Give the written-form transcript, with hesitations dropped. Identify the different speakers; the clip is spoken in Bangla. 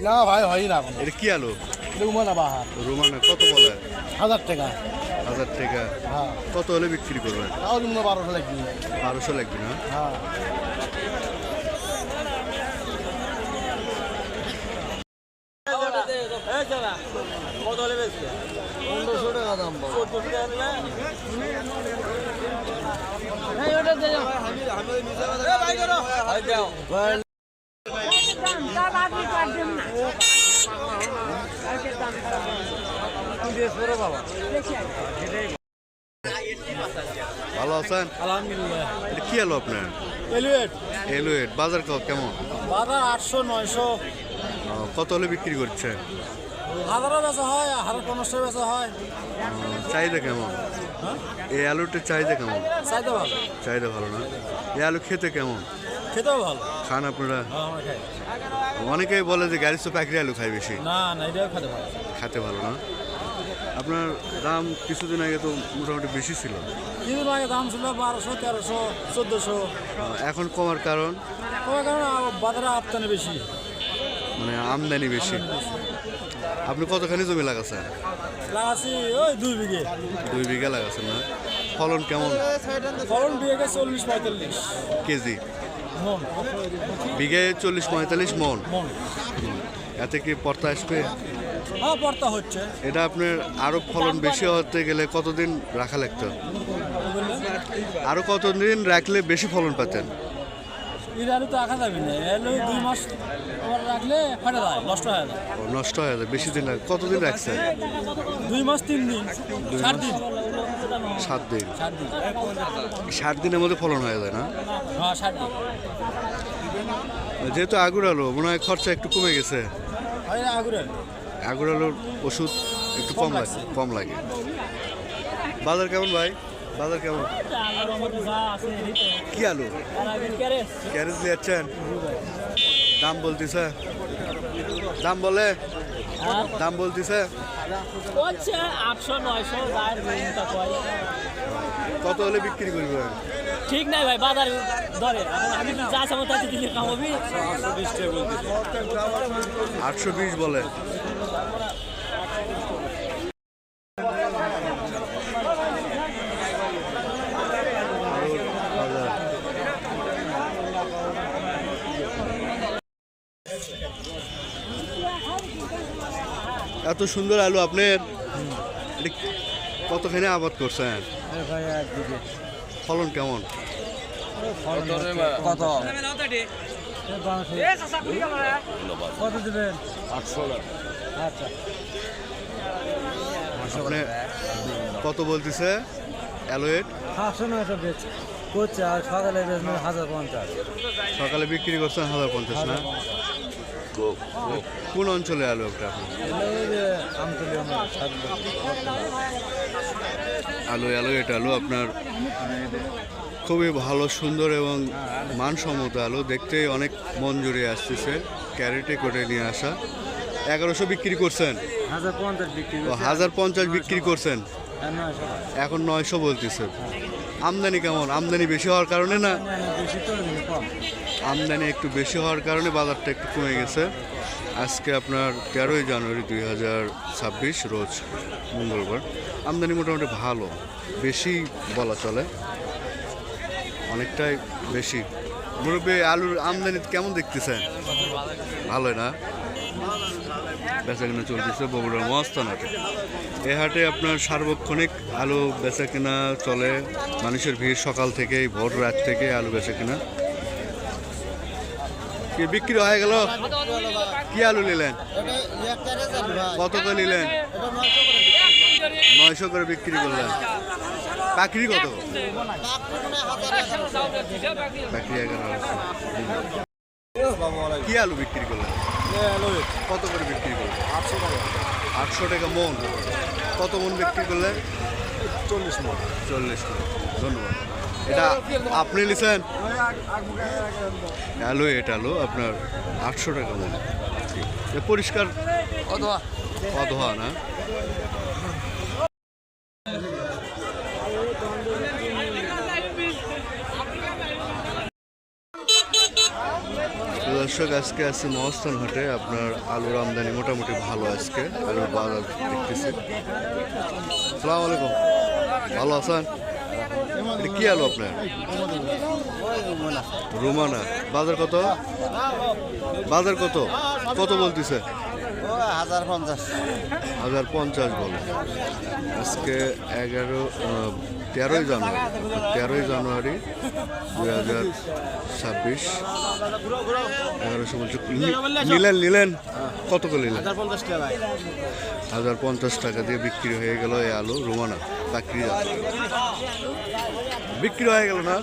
Speaker 1: না ভাই হয় না এখন।
Speaker 2: এটা কি আলু?
Speaker 1: রুমানা বাহার
Speaker 2: রোমানা কত বলে?
Speaker 1: 1000 টাকা।
Speaker 2: 1000 টাকা।
Speaker 1: হ্যাঁ
Speaker 2: কত হলে বিক্রি করবেন?
Speaker 1: তাও তুমি 1200 লাগবে।
Speaker 2: 1200 লাগবে না?
Speaker 1: হ্যাঁ
Speaker 3: কত হলে বেশি?
Speaker 1: 1500 টাকা দাম।
Speaker 2: ভালো আছেন?
Speaker 1: আলহামদুলিল্লাহ।
Speaker 2: এটা কি আলু আপনার?
Speaker 1: এলুয়েট
Speaker 2: এলুয়েট বাজার কেমন?
Speaker 1: বাজার 800 900
Speaker 2: কত হলে বিক্রি করছে?
Speaker 1: হাজারও বেচা হয়, 1500 বেচা হয়।
Speaker 2: চাহিদা কেমন? এই আলুটার চাহিদা কেমন?
Speaker 1: চাইতে ভালো,
Speaker 2: চাহিদা ভালো না? এই আলু খেতে কেমন?
Speaker 1: খেতেও ভালো।
Speaker 2: খান আপনারা?
Speaker 1: আমরা খাই।
Speaker 2: অনেকেই বলে যে গাড়ি তো পাকড়ি আলু খায় বেশি।
Speaker 1: না না, এটাও খেতে ভালো।
Speaker 2: খেতে ভালো না? আপনার দাম কিছুদিন আগে তো মোটামুটি বেশি ছিল।
Speaker 1: কিছুদিন আগে দাম ছিল 1200 1300 1400।
Speaker 2: এখন কমার কারণ?
Speaker 1: তোমার কারণে বাজারে আমদানি বেশি।
Speaker 2: মানে আমদানি বেশি। আপনি কতখানি জমি লাগাচ্ছেন?
Speaker 1: লাগাচ্ছি ওই 2 বিঘে।
Speaker 2: 2 বিঘা লাগাচ্ছেন না? ফলন কেমন?
Speaker 1: ফলন বিঘে 40-45
Speaker 2: কেজি?
Speaker 1: মন।
Speaker 2: বিঘায় 40-45 মন।
Speaker 1: মন।
Speaker 2: এতে কি পর্তা আসবে?
Speaker 1: হ্যাঁ পড়তা হচ্ছে।
Speaker 2: এটা আপনার আরো ফলন বেশি হতে গেলে কতদিন রাখা লাগতো? আরো কতদিন রাখলে বেশি ফলন পেতেন?
Speaker 1: এর আলু তো রাখা যাবে না, আলু 2 মাস তোমার রাখলে ফেটে যায়, নষ্ট হয়ে যায়।
Speaker 2: নষ্ট হয়ে যায় বেশি দিন লাগে? কতদিন রাখছেন?
Speaker 1: 2 মাস 3 দিন 7 দিন।
Speaker 2: 7 দিন।
Speaker 1: 7 দিন।
Speaker 2: 7 দিনের মধ্যে ফলন হয়ে যায় না?
Speaker 1: হ্যাঁ 7 দিন।
Speaker 2: যেহেতু আগুর আলু মনে হয় খরচা একটু কমে গেছে।
Speaker 1: হয় না আগুরে।
Speaker 2: আগুর আলুর ওষুধ একটু কম লাগে। বাজার কেমন ভাই? বাজার কেমন? কি আলু? ক্যারেজ নিয়েছেন? দাম বলতেছে? দাম বলে? দাম বলতেছে?
Speaker 3: 800-900
Speaker 2: কত হলে বিক্রি করবেন?
Speaker 3: ঠিক নাই ভাই, বাজার ধরে আমি যা চাবো তাতে দিলে কামাবি।
Speaker 2: 820 বলে। এত সুন্দর আলু আপনার? এটা কতখানি আবাদ করছেন? ফলন কেমন?
Speaker 1: কত কত দিবেন?
Speaker 2: 800
Speaker 1: আচ্ছা
Speaker 2: আপনি কত বলতেছে অ্যালোয়েট?
Speaker 1: 800-900 বেচ করছে, আর সকালে বেচবেন 1050।
Speaker 2: সকালে বিক্রি করছেন 1050 না? কোন অঞ্চলে আলু একটা আপনি? অ্যালোয়েট আলু আপনার খুবই ভালো সুন্দর এবং মানসম্মত আলু, দেখতে অনেক মন জুড়িয়ে আসতেছে। ক্যারেটে করে নিয়ে আসা। 1100 বিক্রি করছেন?
Speaker 1: 1050 বিক্রি।
Speaker 2: 1050 বিক্রি করছেন, এখন 900 বলতেছে। আমদানি কেমন? আমদানি বেশি হওয়ার কারণে না? আমদানি একটু বেশি হওয়ার কারণে বাজারটা একটু কমে গেছে। আজকে আপনার 13ই জানুয়ারি 2026 রোজ মঙ্গলবার। আমদানি মোটামুটি ভালো, বেশি বলা চলে, অনেকটাই বেশি। মুরব্বী আলুর আমদানি কেমন দেখতেছেন? ভালোই না? বেচা কেনা চলতেছে বগুড়ার মস্তান হাটে। এই হাটে আপনার সার্বক্ষণিক আলু বেচা কেনা চলে, মানুষের ভিড় সকাল থেকেই, ভোর রাত থেকে আলু বেচা কেনা। কি বিক্রি হয়ে গেল? কি আলু নিলেন? কত করে নিলেন? 900 করে বিক্রি করলেন। পাখরি কত? পাখরি 1100। কি আলু বিক্রি করলেন? কত করে বিক্রি করলেন?
Speaker 1: 800 টাকা।
Speaker 2: 800 টাকা মন। কত মন বিক্রি করলেন?
Speaker 1: 40 মন।
Speaker 2: 40 মন। ধন্যবাদ। এটা আপনি নিছেন? আলু, এটা আলু আপনার 800 টাকা মন। পরিষ্কার অধোয়া না? দর্শক আজকে আছি মহাস্থান হাটে। আপনার আলুর আমদানি মোটামুটি ভালো আজকে, আলুর বাজার দেখতেছি। আসসালামু আলাইকুম, ভালো আছেন? এটা কি আলু আপনার? রুমানা। বাজার কত? বাজার কত কত বলতেছে? 1050 বলে। আজকে 13ই জানুয়ারি 2026। 1100 বলছে। নিলেন কত করে নিলেন? 1050 টাকা দিয়ে বিক্রি হয়ে গেল এই আলু রুমানা। বাকি বিক্রি হয়ে গেল না।